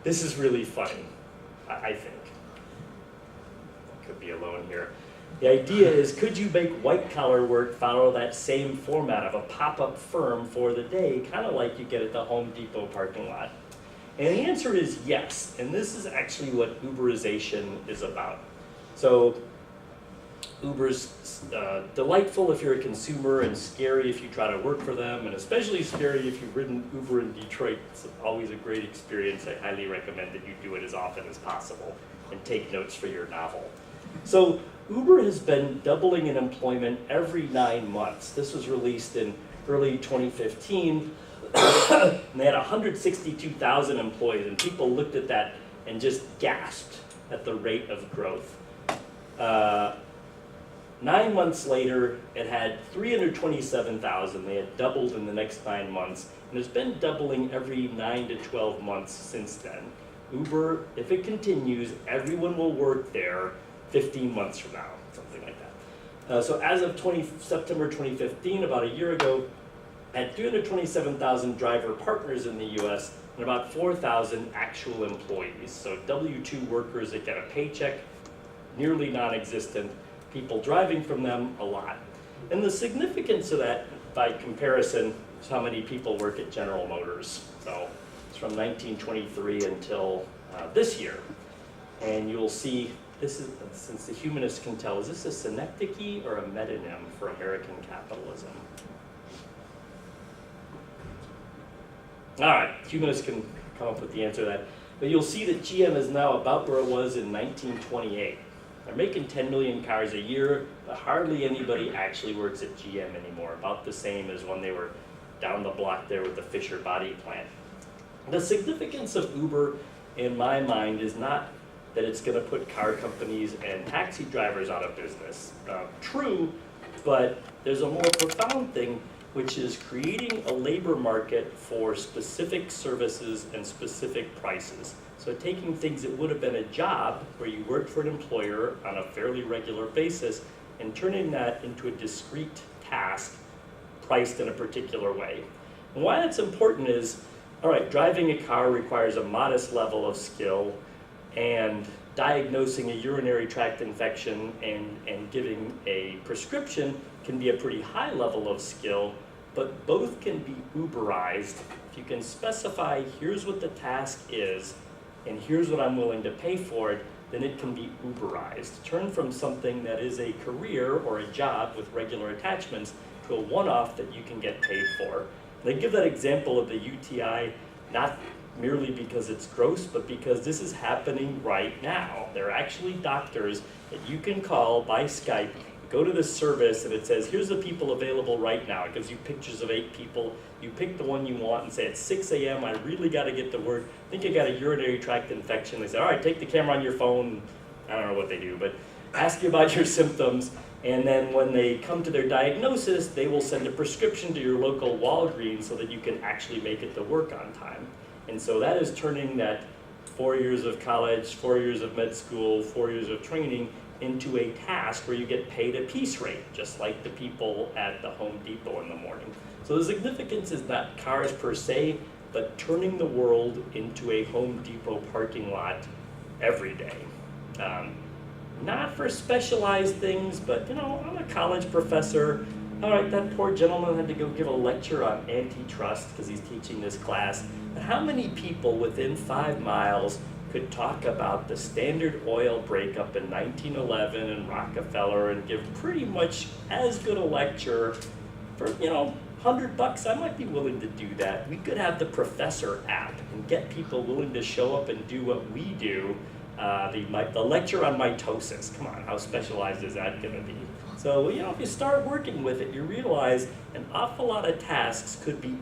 This is really funny, I think. I could be alone here. The idea is, could you make white-collar work follow that same format of a pop-up firm for the day, kind of like you get at the Home Depot parking lot? And the answer is yes, and this is actually what Uberization is about. So Uber's delightful if you're a consumer and scary if you try to work for them, and especially scary if you've ridden Uber in Detroit. It's always a great experience. I highly recommend that you do it as often as possible and take notes for your novel. So Uber has been doubling in employment every 9 months. This was released in early 2015. And they had 162,000 employees, and people looked at that and just gasped at the rate of growth. 9 months later, it had 327,000. They had doubled in the next 9 months, and it's been doubling every 9 to 12 months since then. Uber, if it continues, everyone will work there 15 months from now, something like that. So as of September 2015, about a year ago, had 327,000 driver partners in the US and about 4,000 actual employees. So W-2 workers that get a paycheck, nearly non-existent, people driving from them, a lot. And the significance of that, by comparison, is how many people work at General Motors. So it's from 1923 until this year. And you'll see, this is, since the humanists can tell, is this a synecdoche or a metonym for American capitalism? All right, humanists can come up with the answer to that. But you'll see that GM is now about where it was in 1928. They're making 10 million cars a year, but hardly anybody actually works at GM anymore, about the same as when they were down the block there with the Fisher body plant. The significance of Uber, in my mind, is not that it's going to put car companies and taxi drivers out of business. True, but there's a more profound thing, which is creating a labor market for specific services and specific prices. So taking things that would have been a job where you worked for an employer on a fairly regular basis and turning that into a discrete task priced in a particular way. And why that's important is, all right, driving a car requires a modest level of skill, and diagnosing a urinary tract infection and giving a prescription can be a pretty high level of skill, but both can be Uberized. If you can specify, here's what the task is, and here's what I'm willing to pay for it, then it can be Uberized. Turn from something that is a career or a job with regular attachments to a one-off that you can get paid for. And I give that example of the UTI not merely because it's gross, but because this is happening right now. There are actually doctors that you can call by Skype, go to this service, and it says, here's the people available right now. It gives you pictures of 8 people. You pick the one you want and say, it's 6 a.m., I really got to get to work. I think I got a urinary tract infection. They say, all right, take the camera on your phone. I don't know what they do, but ask you about your symptoms. And then when they come to their diagnosis, they will send a prescription to your local Walgreens so that you can actually make it to work on time. And so that is turning that 4 years of college, 4 years of med school, 4 years of training into a task where you get paid a piece rate, just like the people at the Home Depot in the morning. So the significance is not cars per se, but turning the world into a Home Depot parking lot every day. Not for specialized things, but I'm a college professor. All right, that poor gentleman had to go give a lecture on antitrust because he's teaching this class. But how many people within 5 miles could talk about the Standard Oil breakup in 1911 and Rockefeller and give pretty much as good a lecture for, $100? I might be willing to do that. We could have the Professor app and get people willing to show up and do what we do. The lecture on mitosis, come on, how specialized is that gonna be? So, if you start working with it, you realize an awful lot of tasks could be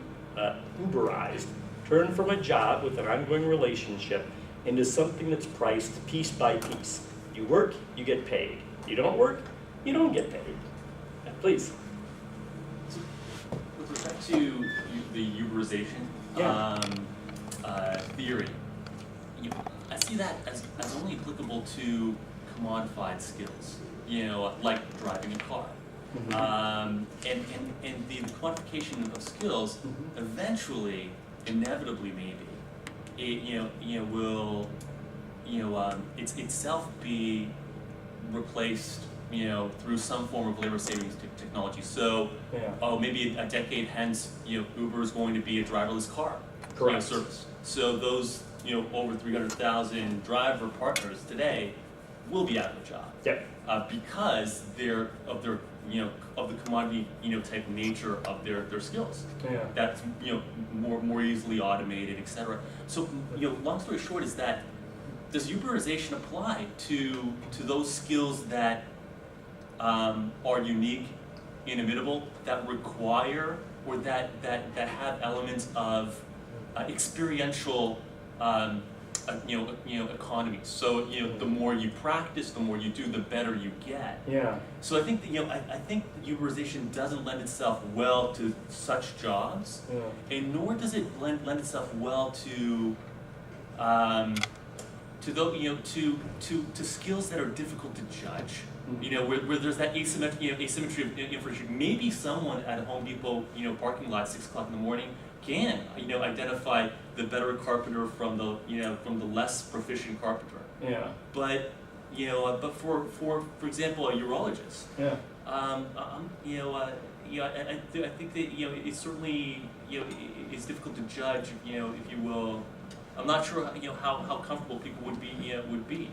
Uberized, turned from a job with an ongoing relationship into something that's priced piece by piece. You work, you get paid. You don't work, you don't get paid. Yeah, please. So, with respect to the Uberization theory, I see that as only applicable to commodified skills, like driving a car. And the quantification of skills eventually, inevitably maybe, it will itself be replaced through some form of labor savings technology. So maybe a decade hence, Uber is going to be a driverless car service. So those over 300,000 driver partners today will be out of a job. Yep. Because of the commodity type nature of their skills. Yeah. That's more easily automated, etc. So long story short is that does Uberization apply to those skills that are unique, inimitable, that require or that have elements of experiential economies. So the more you practice, the more you do, the better you get. Yeah. So I think that I think that Uberization doesn't lend itself well to such jobs, and nor does it lend itself well to to skills that are difficult to judge. Where there's that asymmetry of information. Maybe someone at a Home Depot parking lot 6 o'clock in the morning can identify the better carpenter from the less proficient carpenter. Yeah. But for example, a urologist. Yeah. I think that it's certainly it's difficult to judge. If you will, I'm not sure how comfortable people would be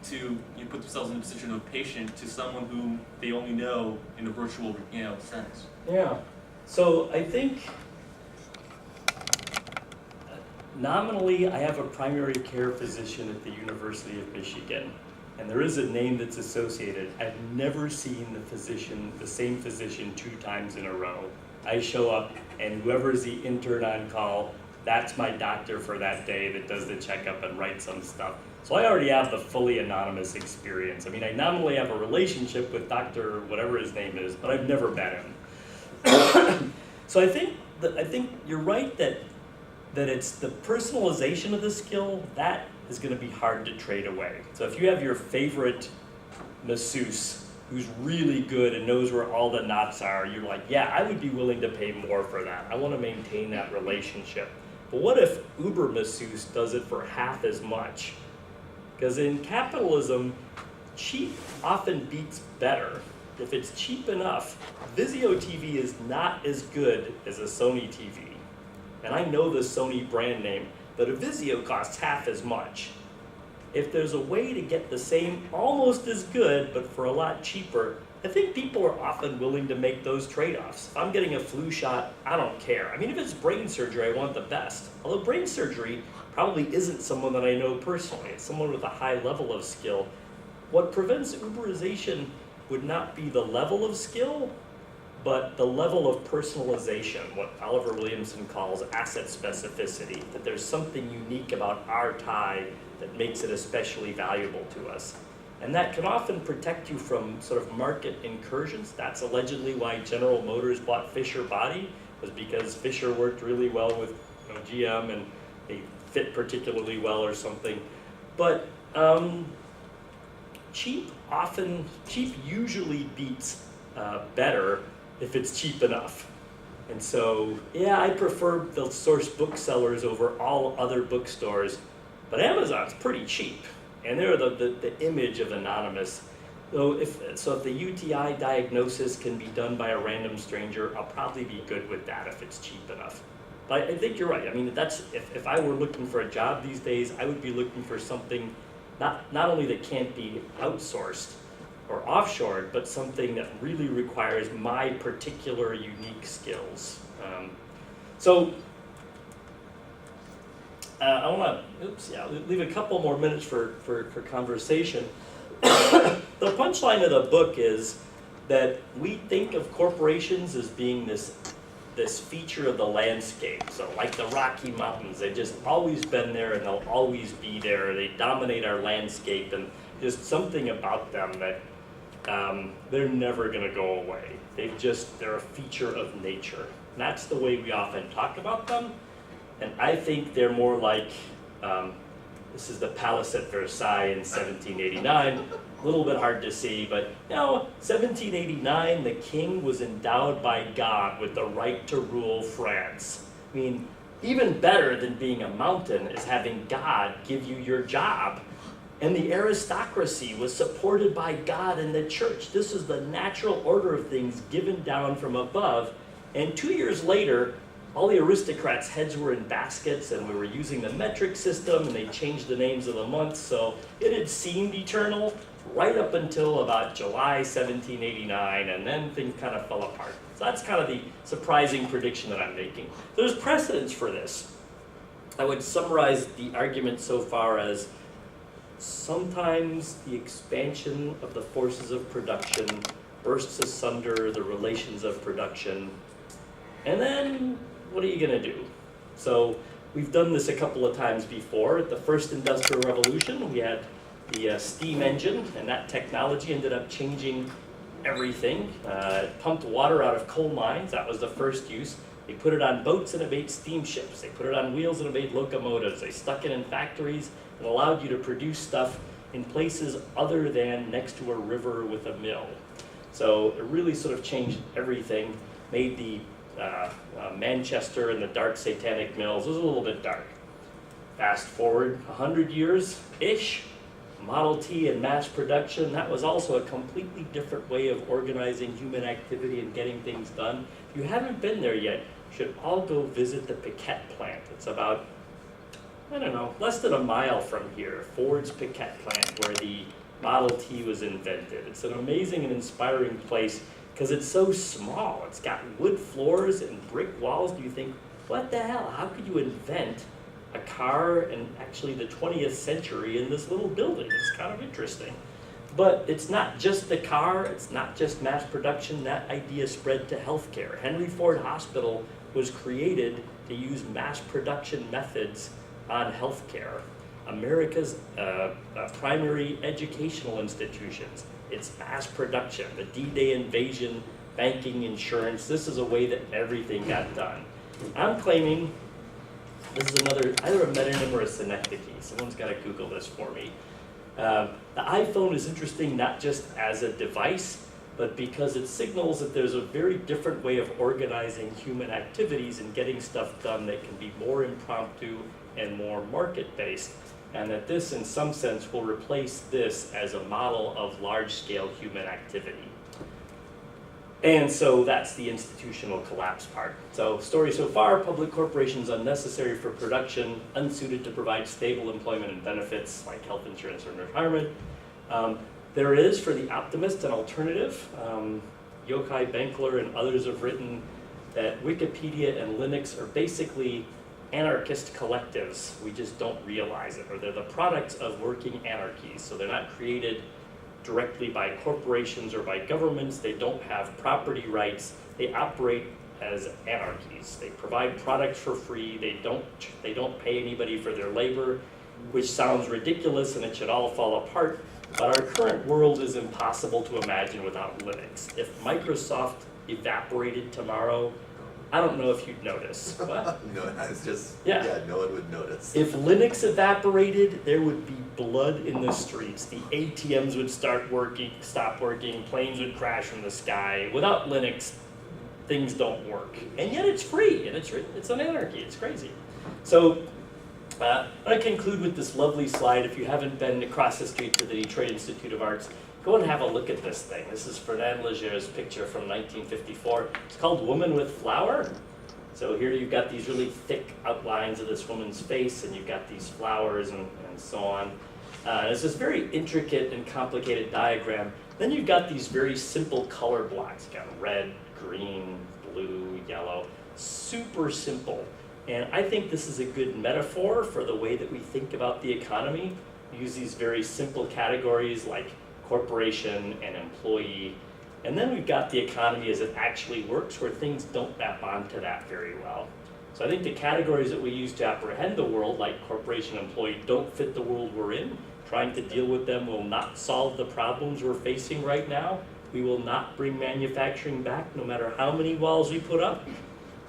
to put themselves in the position of a patient to someone whom they only know in a virtual sense. Yeah. So I think nominally I have a primary care physician at the University of Michigan, and there is a name that's associated. I've never seen the same physician 2 times in a row. I show up and whoever's the intern on call, that's my doctor for that day that does the checkup and writes some stuff. So I already have the fully anonymous experience. I mean, I nominally have a relationship with Dr. whatever his name is, but I've never met him. So I think you're right that it's the personalization of the skill that is going to be hard to trade away. So if you have your favorite masseuse who's really good and knows where all the knots are, you're like, yeah, I would be willing to pay more for that. I want to maintain that relationship. But what if Uber masseuse does it for half as much? Because in capitalism, cheap often beats better. If it's cheap enough, Vizio TV is not as good as a Sony TV. And I know the Sony brand name. but a Vizio costs half as much. If there's a way to get the same, almost as good, but for a lot cheaper, I think people are often willing to make those trade-offs. If I'm getting a flu shot, I don't care. I mean, if it's brain surgery, I want the best. Although brain surgery probably isn't someone that I know personally. It's someone with a high level of skill. What prevents Uberization would not be the level of skill, but the level of personalization, what Oliver Williamson calls asset specificity, that there's something unique about our tie that makes it especially valuable to us. And that can often protect you from sort of market incursions. That's allegedly why General Motors bought Fisher Body, was because Fisher worked really well with GM and they fit particularly well or something. But cheap usually beats better if it's cheap enough. And so, yeah, I prefer the source booksellers over all other bookstores, but Amazon's pretty cheap. And they're the image of anonymous. So if the UTI diagnosis can be done by a random stranger, I'll probably be good with that if it's cheap enough. But I think you're right. I mean, that's if I were looking for a job these days, I would be looking for something not only that can't be outsourced or offshored, but something that really requires my particular unique skills. I want to, leave a couple more minutes for conversation. The punchline of the book is that we think of corporations as being this feature of the landscape. So like the Rocky Mountains, they've just always been there and they'll always be there. They dominate our landscape, and just something about them that they're never going to go away. They're a feature of nature. And that's the way we often talk about them. And I think they're more like, this is the palace at Versailles in 1789. A little bit hard to see, but 1789, the king was endowed by God with the right to rule France. I mean, even better than being a mountain is having God give you your job. And the aristocracy was supported by God and the church. This is the natural order of things given down from above. And 2 years later, all the aristocrats' heads were in baskets, and we were using the metric system, and they changed the names of the months, so it had seemed eternal right up until about July 1789, and then things kind of fell apart. So that's kind of the surprising prediction that I'm making. There's precedence for this. I would summarize the argument so far as sometimes the expansion of the forces of production bursts asunder the relations of production, and then what are you going to do? So we've done this a couple of times before. At the first industrial revolution, we had the steam engine, and that technology ended up changing everything. It pumped water out of coal mines. That was the first use. They put it on boats and it made steamships. They put it on wheels and it made locomotives. They stuck it in factories and allowed you to produce stuff in places other than next to a river with a mill. So it really sort of changed everything, made the Manchester and the dark satanic mills. It was a little bit dark. Fast forward 100 years-ish, Model T and mass production, that was also a completely different way of organizing human activity and getting things done. If you haven't been there yet, you should all go visit the Piquette plant. It's about, less than a mile from here, Ford's Piquette plant, where the Model T was invented. It's an amazing and inspiring place because it's so small. It's got wood floors and brick walls. Do you think, what the hell? How could you invent a car in actually the 20th century in this little building? It's kind of interesting. But it's not just the car, it's not just mass production. That idea spread to healthcare. Henry Ford Hospital was created to use mass production methods on healthcare. America's primary educational institutions, it's mass production. The D-Day invasion, banking, insurance, this is a way that everything got done. I'm claiming, this is another, either a metonym or a synecdoche. Someone's got to Google this for me. The iPhone is interesting not just as a device, but because it signals that there's a very different way of organizing human activities and getting stuff done that can be more impromptu and more market-based, and that this, in some sense, will replace this as a model of large-scale human activity. And so that's the institutional collapse part. So story so far, public corporations unnecessary for production, unsuited to provide stable employment and benefits like health insurance and retirement. There is, for the optimist, an alternative. Yochai Benkler and others have written that Wikipedia and Linux are basically anarchist collectives. We just don't realize it, or they're the products of working anarchies. So they're not created directly by corporations or by governments. They don't have property rights. They operate as anarchies. They provide products for free. They don't pay anybody for their labor, which sounds ridiculous and it should all fall apart. But our current world is impossible to imagine without Linux. If Microsoft evaporated tomorrow, I don't know if you'd notice. What? No, it's just, Yeah. no one would notice. If Linux evaporated, there would be blood in the streets. The ATMs would stop working, planes would crash from the sky. Without Linux, things don't work. And yet it's free, and it's an anarchy, it's crazy. So, I'm going to conclude with this lovely slide. If you haven't been across the street to the Detroit Institute of Arts, go and have a look at this thing. This is Fernand Legère's picture from 1954. It's called Woman with Flower. So here you've got these really thick outlines of this woman's face, and you've got these flowers and so on. It's this very intricate and complicated diagram. Then you've got these very simple color blocks. You've got red, green, blue, yellow. Super simple. And I think this is a good metaphor for the way that we think about the economy. We use these very simple categories like corporation and employee. And then we've got the economy as it actually works, where things don't map onto that very well. So I think the categories that we use to apprehend the world, like corporation, employee, don't fit the world we're in. Trying to deal with them will not solve the problems we're facing right now. We will not bring manufacturing back, no matter how many walls we put up,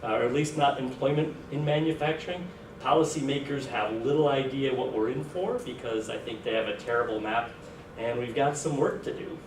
or at least not employment in manufacturing. Policymakers have little idea what we're in for, because I think they have a terrible map, and we've got some work to do.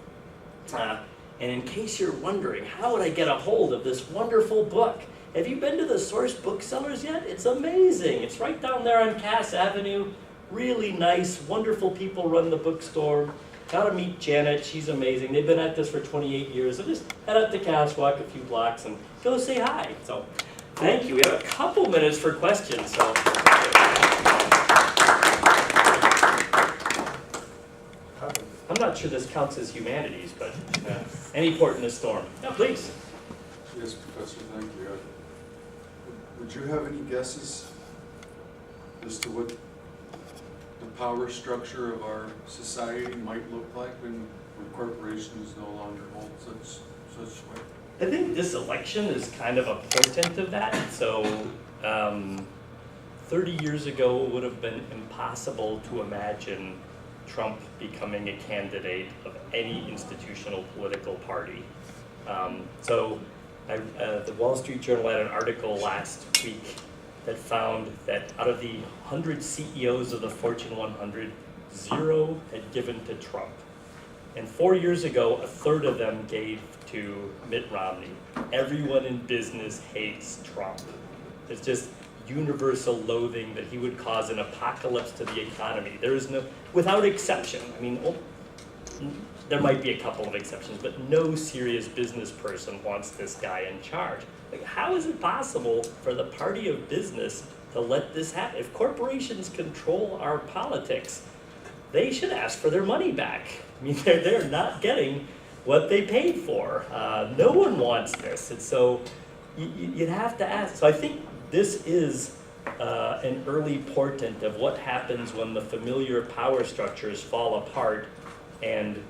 And in case you're wondering, how would I get a hold of this wonderful book? Have you been to the Source Booksellers yet? It's amazing. It's right down there on Cass Avenue. Really nice, wonderful people run the bookstore. Got to meet Janet, she's amazing. They've been at this for 28 years. So just head up to Cass, walk a few blocks, and go say hi. So thank you. We have a couple minutes for questions. So. I'm not sure this counts as humanities, but any port in a storm. Yeah, please. Yes, Professor, thank you. Would you have any guesses as to what the power structure of our society might look like when corporations no longer hold such weight? I think this election is kind of a portent of that. So 30 years ago, it would have been impossible to imagine Trump becoming a candidate of any institutional political party. The Wall Street Journal had an article last week that found that out of the 100 CEOs of the Fortune 100, 0 had given to Trump. And 4 years ago, a third of them gave to Mitt Romney. Everyone in business hates Trump. It's just universal loathing that he would cause an apocalypse to the economy. There is no, without exception, I mean, there might be a couple of exceptions, but no serious business person wants this guy in charge. Like, how is it possible for the party of business to let this happen? If corporations control our politics, they should ask for their money back. I mean, they're not getting what they paid for. No one wants this, and so you'd have to ask. So I think this is an early portent of what happens when the familiar power structures fall apart and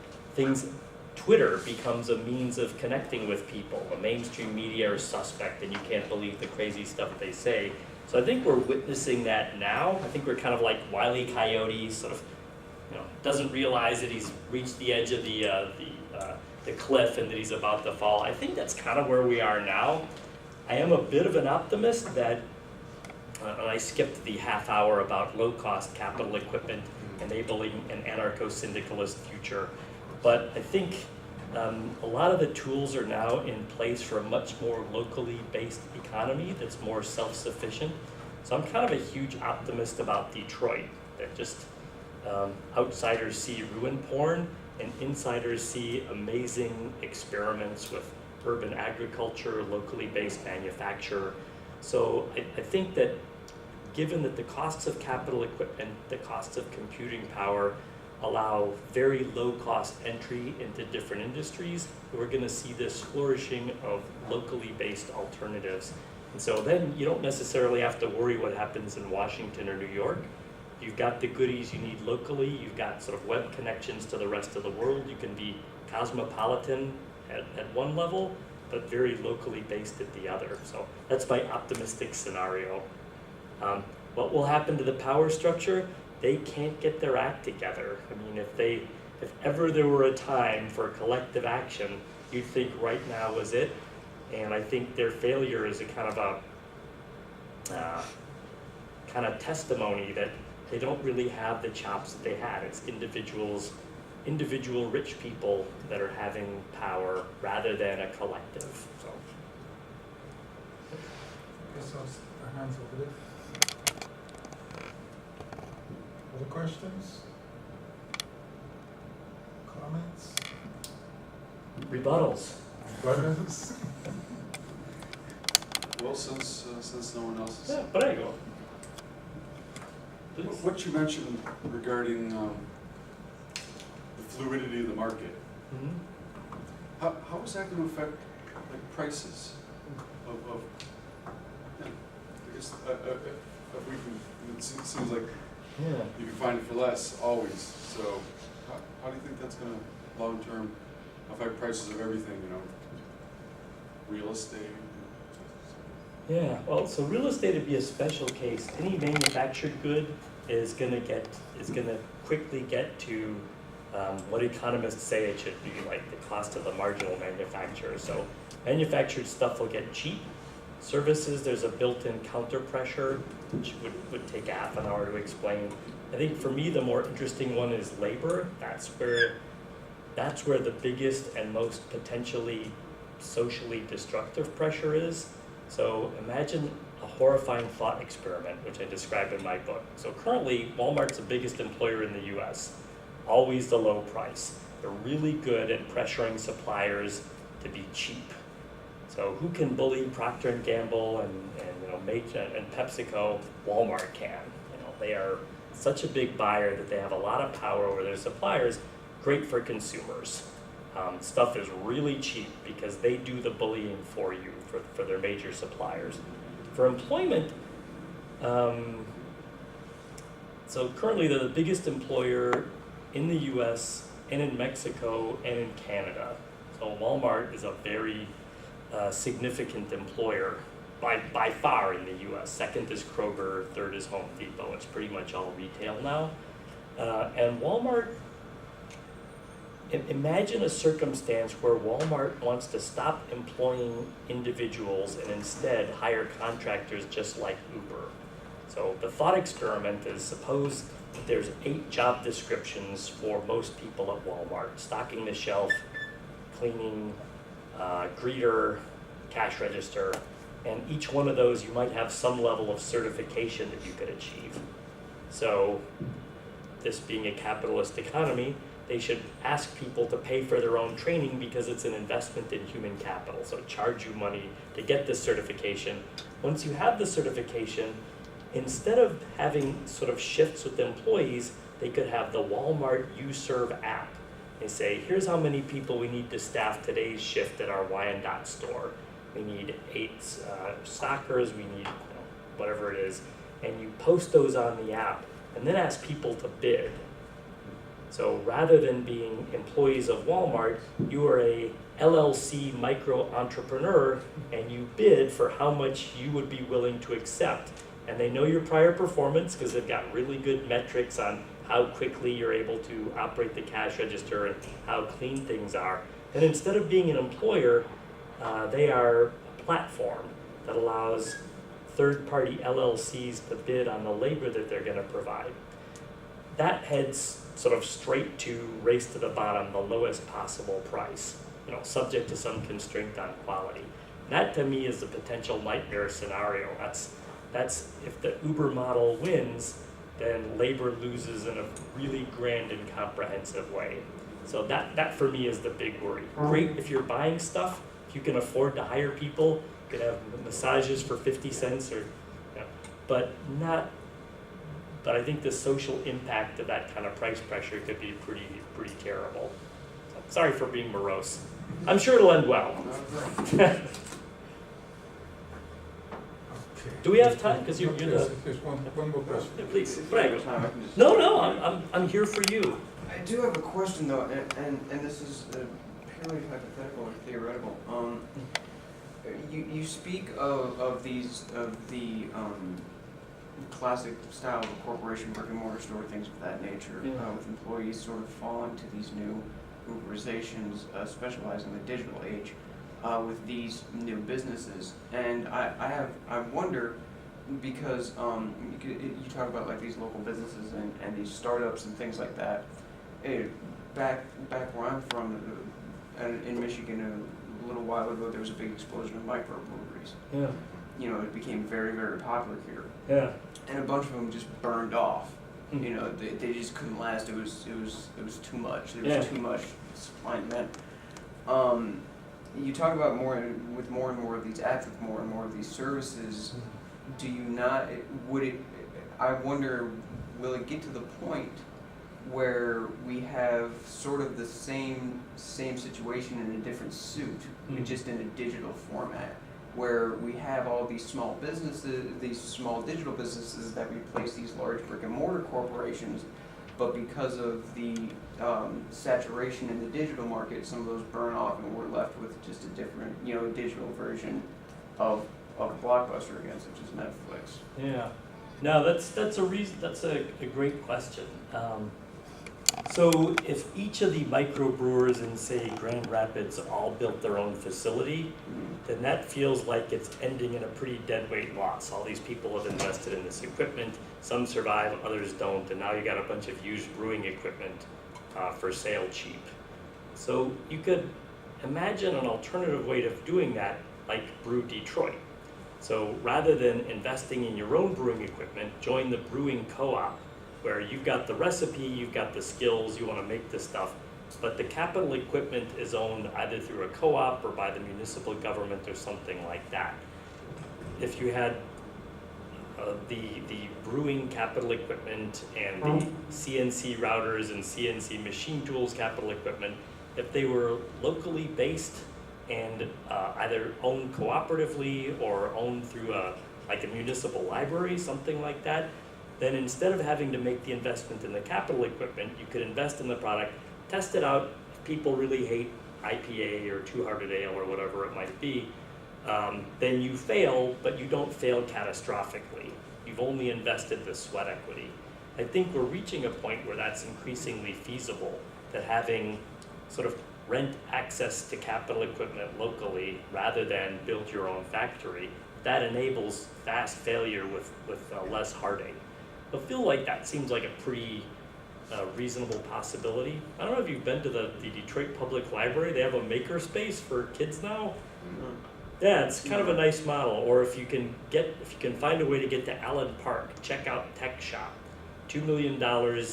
Twitter becomes a means of connecting with people. The mainstream media are suspect and you can't believe the crazy stuff they say. So I think we're witnessing that now. I think we're kind of like Wile E. Coyote, sort of, doesn't realize that he's reached the edge of the cliff and that he's about to fall. I think that's kind of where we are now. I am a bit of an optimist that, and I skipped the half hour about low-cost capital equipment enabling an anarcho-syndicalist future. But I think a lot of the tools are now in place for a much more locally based economy that's more self-sufficient. So I'm kind of a huge optimist about Detroit. That just outsiders see ruin porn and insiders see amazing experiments with urban agriculture, locally based manufacture. So I think that given that the costs of capital equipment, the costs of computing power allow very low cost entry into different industries, we're going to see this flourishing of locally based alternatives. And so then you don't necessarily have to worry what happens in Washington or New York. You've got the goodies you need locally, you've got sort of web connections to the rest of the world, you can be cosmopolitan at one level, but very locally based at the other. So that's my optimistic scenario. What will happen to the power structure? They can't get their act together. I mean, if ever there were a time for collective action, you'd think right now was it. And I think their failure is a kind of testimony that they don't really have the chops that they had. It's individual rich people that are having power rather than a collective. So. Okay, so our hands over there. Other questions? Comments? Rebuttals. Buttons? Well, since no one else is. Yeah, but I go. Please. What you mentioned regarding the fluidity of the market, Mhm. how is that going to affect like prices of yeah, I guess if we can, it seems like Yeah. you can find it for less always. So how do you think that's going to long term affect prices of everything? You know, real estate. Yeah, well, so real estate would be a special case. Any manufactured good is gonna quickly get to what economists say it should be, like the cost of the marginal manufacturer. So manufactured stuff will get cheap. Services, there's a built-in counter pressure, which would take half an hour to explain. I think for me, the more interesting one is labor. That's where the biggest and most potentially socially destructive pressure is. So imagine a horrifying thought experiment, which I describe in my book. So currently, Walmart's the biggest employer in the US, always the low price. They're really good at pressuring suppliers to be cheap. So who can bully Procter & Gamble and and PepsiCo? Walmart can. They are such a big buyer that they have a lot of power over their suppliers, great for consumers. Stuff is really cheap because they do the bullying for you, for their major suppliers. For employment, so currently they're the biggest employer in the US and in Mexico and in Canada. So Walmart is a very significant employer by far in the US. Second is Kroger, third is Home Depot. It's pretty much all retail now. And Walmart, imagine a circumstance where Walmart wants to stop employing individuals and instead hire contractors just like Uber. So the thought experiment is, suppose that there's 8 job descriptions for most people at Walmart: stocking the shelf, cleaning, greeter, cash register, and each one of those you might have some level of certification that you could achieve. So this being a capitalist economy, they should ask people to pay for their own training because it's an investment in human capital. So charge you money to get this certification. Once you have the certification, instead of having sort of shifts with employees, they could have the Walmart U-Serve app. They say, here's how many people we need to staff today's shift at our Wyandotte store. We need 8 stockers, we need whatever it is. And you post those on the app and then ask people to bid. So rather than being employees of Walmart, you are a LLC micro entrepreneur and you bid for how much you would be willing to accept. And they know your prior performance because they've got really good metrics on how quickly you're able to operate the cash register and how clean things are. And instead of being an employer, they are a platform that allows third-party LLCs to bid on the labor that they're going to provide. That heads sort of straight to race to the bottom, the lowest possible price, subject to some constraint on quality. That to me is the potential nightmare scenario. That's if the Uber model wins, then labor loses in a really grand and comprehensive way. So that for me is the big worry. Great if you're buying stuff, if you can afford to hire people, you could have massages for 50 cents or, but I think the social impact of that kind of price pressure could be pretty terrible. So, sorry for being morose. I'm sure it'll end well. Okay. Do we have time? Because you're There's the. there's one more question. Yeah, please, If you have Greg. time, I can just- No, I'm here for you. I do have a question though, and this is purely hypothetical or theoretical. You speak of the classic style of corporation, brick and mortar store, things of that nature, Yeah. with employees sort of falling to these new Uberizations, specializing in the digital age, with these new businesses. And I wonder, because you talk about like these local businesses and these startups and things like that. Back where I'm from, in Michigan, a little while ago, there was a big explosion of microbreweries. Yeah, You know, it became very, very popular here, yeah. and a bunch of them just burned off. Mm. You know, they just couldn't last. It was too much. There was Yeah. too much supply and demand. You talk about more and more of these apps, with more and more of these services. Do you not? Would it? I wonder. Will it get to the point where we have sort of the same situation in a different suit, Mm. just in a digital format, where we have all these small businesses, these small digital businesses that replace these large brick and mortar corporations, but because of the saturation in the digital market, some of those burn off, and we're left with just a different, digital version of Blockbuster again, such as Netflix. Yeah, no, that's a reason. That's a great question. So if each of the microbrewers in, say, Grand Rapids all built their own facility, then that feels like it's ending in a pretty deadweight loss. All these people have invested in this equipment. Some survive, others don't, and now you got a bunch of used brewing equipment for sale cheap. So you could imagine an alternative way of doing that, like Brew Detroit. So rather than investing in your own brewing equipment, join the brewing co-op, where you've got the recipe, you've got the skills, you want to make this stuff, but the capital equipment is owned either through a co-op or by the municipal government or something like that. If you had the brewing capital equipment and the CNC routers and CNC machine tools capital equipment, if they were locally based and either owned cooperatively or owned through a municipal library, something like that, then instead of having to make the investment in the capital equipment, you could invest in the product, test it out. If people really hate IPA or two-hearted ale or whatever it might be, then you fail, but you don't fail catastrophically. You've only invested the sweat equity. I think we're reaching a point where that's increasingly feasible, that having sort of rent access to capital equipment locally rather than build your own factory, that enables fast failure with less heartache. I feel like that seems like a pretty reasonable possibility. I don't know if you've been to the Detroit Public Library. They have a maker space for kids now. Yeah, it's kind of a nice model. Or if you can find a way to get to Allen Park, check out Tech Shop. $2 million,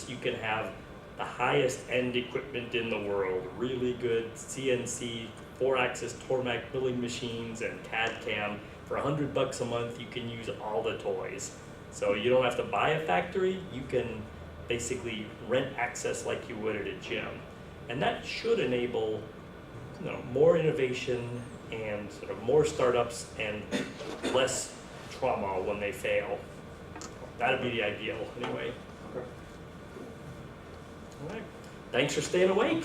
you can have the highest end equipment in the world, really good CNC 4-axis Tormac milling machines and CAD/CAM. For $100 a month, you can use all the toys. So you don't have to buy a factory, you can basically rent access like you would at a gym. And that should enable more innovation and sort of more startups and less trauma when they fail. That'd be the ideal anyway. Okay. All right. Thanks for staying awake.